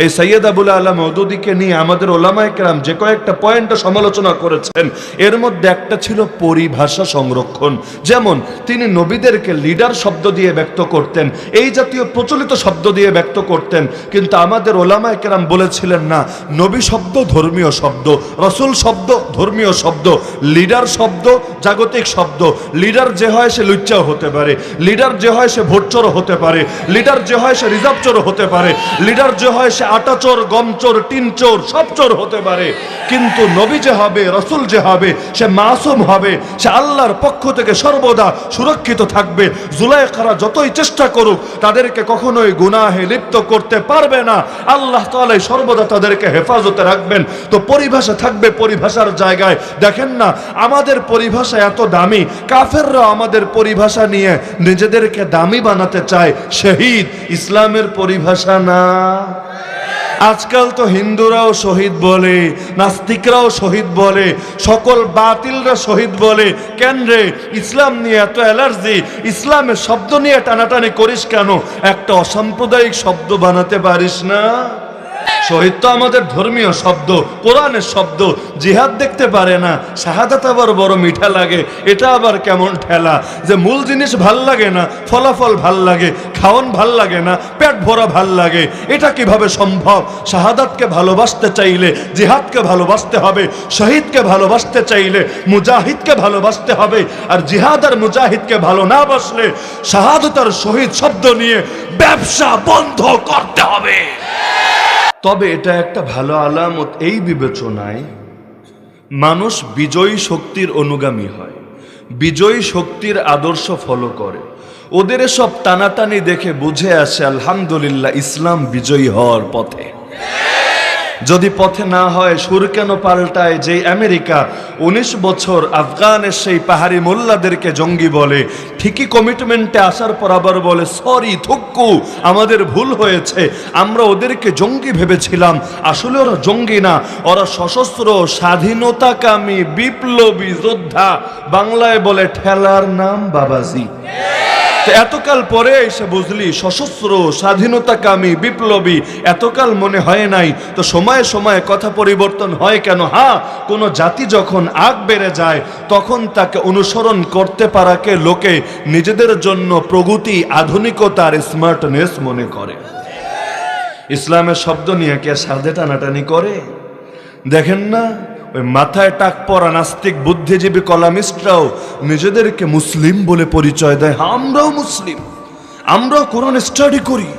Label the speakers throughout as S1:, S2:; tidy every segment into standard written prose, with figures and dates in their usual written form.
S1: এই সৈয়দ আবুল আলা মওদুদীকে নিয়ে আমাদের ওলামায়ে কেরাম যে কয়েকটা পয়েন্টে সমালোচনা করেছেন, এর মধ্যে একটা ছিল পরিভাষা সংরক্ষণ। যেমন তিনি নবীদেরকে লিডার শব্দ দিয়ে ব্যক্ত করতেন, এই জাতীয় প্রচলিত শব্দ দিয়ে ব্যক্ত করতেন, কিন্তু আমাদের ওলামায়ে কেরাম বলেছিলেন না, নবী শব্দ ধর্মীয় শব্দ, রাসূল শব্দ ধর্মীয় শব্দ, লিডার শব্দ জাগতিক শব্দ। লিডার যে হয় সে লুচ্চাও হতে পারে, লিডার যে হয় সে ভোটচোরও হতে পারে, লিডার যে হয় সে রিজার্ভ চোরও হতে পারে, লিডার যে হয় সে আটা চোর, গম চোর, টিন চোর, সব চোর হতে পারে। কিন্তু নবী যে হবে, রাসূল যে হবে, সে মাসুম হবে, সে আল্লাহর পক্ষ থেকে সর্বদা সুরক্ষিত থাকবে। জুলাইখারা যতই চেষ্টা করুক তাদেরকে কখনোই গুনাহে লিপ্ত করতে পারবে না, আল্লাহ তাআলা সর্বদা তাদেরকে হেফাজতে রাখবেন। তো পরিভাষা থাকবে পরিভাষার জায়গায়। দেখেন না, আমাদের পরিভাষা এত দামি, কাফেররা আমাদের পরিভাষা নিয়ে নিজেদেরকে দামি বানাতে চায়। শহীদ ইসলামের পরিভাষা না। আজকাল তো হিন্দুরাও শহীদ বলে, নাস্তিকরাও শহীদ বলে, সকল বাতিলরা শহীদ বলে। কেন রে, ইসলাম নিয়ে এত অ্যালার্জি? ইসলামের শব্দ নিয়ে টানাটানি করিস কেন? একটা অসাম্প্রদায়িক শব্দ বানাতে পারিস না? শহীদ তো আমাদের ধর্মীয় শব্দ, কোরআনের শব্দ। জিহাদ দেখতে পারে না, শাহাদাত আবার বড় মিঠা লাগে। এটা আবার কেমন ঠেলা যে মূল জিনিস ভাল লাগে না, ফলাফল ভাল লাগে, খাওন ভাল লাগে না, পেট ভরা ভাল লাগে। এটা কিভাবে সম্ভব? শাহাদাতকে ভালোবাসতে চাইলে জিহাদকে ভালোবাসতে হবে, শহীদকে ভালোবাসতে চাইলে মুজাহিদকে ভালোবাসতে হবে। আর জিহাদ আর মুজাহিদকে ভালো না বাসলে শাহাদাত আর শহীদ শব্দ নিয়ে ব্যবসা বন্ধ করতে হবে। তবে এটা একটা ভালো আলামত এই বিবেচনায়, মানুষ বিজয়ী শক্তির অনুগামী হয়, বিজয়ী শক্তির আদর্শ ফলো করে। ওদের সব টানাটানি দেখে বুঝে আসে আলহামদুলিল্লাহ ইসলাম বিজয়ী হওয়ার পথে। যদি পথে না হয় সুর কেন পাল্টায়? যে আমেরিকা 19 বছর আফগানের সেই পাহাড়ি মোল্লাদেরকে জঙ্গি বলে, ঠিকই কমিটমেন্টে আসার পর আবার বলে সরি থুক্কু, আমাদের ভুল হয়েছে, আমরা ওদেরকে জঙ্গি ভেবেছিলাম। আসলে ওরা জঙ্গি না, ওরা সশস্ত্র স্বাধীনতাকামী বিপ্লবী যোদ্ধা। বাংলায় বলে ঠেলার নাম বাবাজি। এতকাল পরে এসে বুঝলি সশস্ত্র স্বাধীনতাকামী বিপ্লবী, এতকাল মনে হয় নাই। তো সময়ে সময়ে কথা পরিবর্তন হয় কেন? হ্যাঁ, কোন জাতি যখন আগ বেড়ে যায় তখন তাকে অনুসরণ করতে পারাকে লোকে নিজেদের জন্য প্রগতি, আধুনিকতার স্মার্টনেস মনে করে। ইসলামের শব্দ নিয়ে কে সাধে টানাটানি করে? দেখেন না, ওই মাথায় টাক পরা নাস্তিক বুদ্ধিজীবী কলামিস্টরাও নিজেদেরকে মুসলিম বলে পরিচয় দেয়। আমরাও মুসলিম, আমরাও কোরআন স্টাডি করি,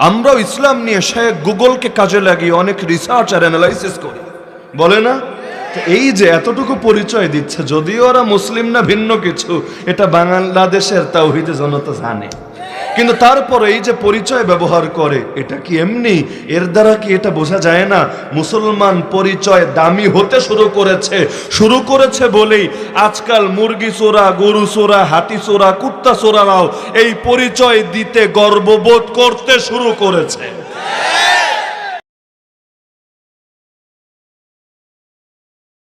S1: আমরাও ইসলাম নিয়ে শেখ গুগলকে কাজে লাগিয়ে অনেক রিসার্চ আর অ্যানালাইসিস করি, বলে না? এই যে এতটুকু পরিচয় দিচ্ছে, যদিও ওরা মুসলিম না ভিন্ন কিছু, এটা বাংলাদেশের তাওহীদে জনতা জানে। কিন্তু তারপর এই যে পরিচয় ব্যবহার করে, এটা কি এমনি? এর দ্বারা কি এটা বোঝা যায় না মুসলমান পরিচয় দামি হতে শুরু করেছে বলেই আজকাল মুরগি চোরা, গরু চোরা, হাতি চোরা, কুত্তা চোরারাও এই পরিচয় দিতে গর্ববোধ করতে শুরু করেছে।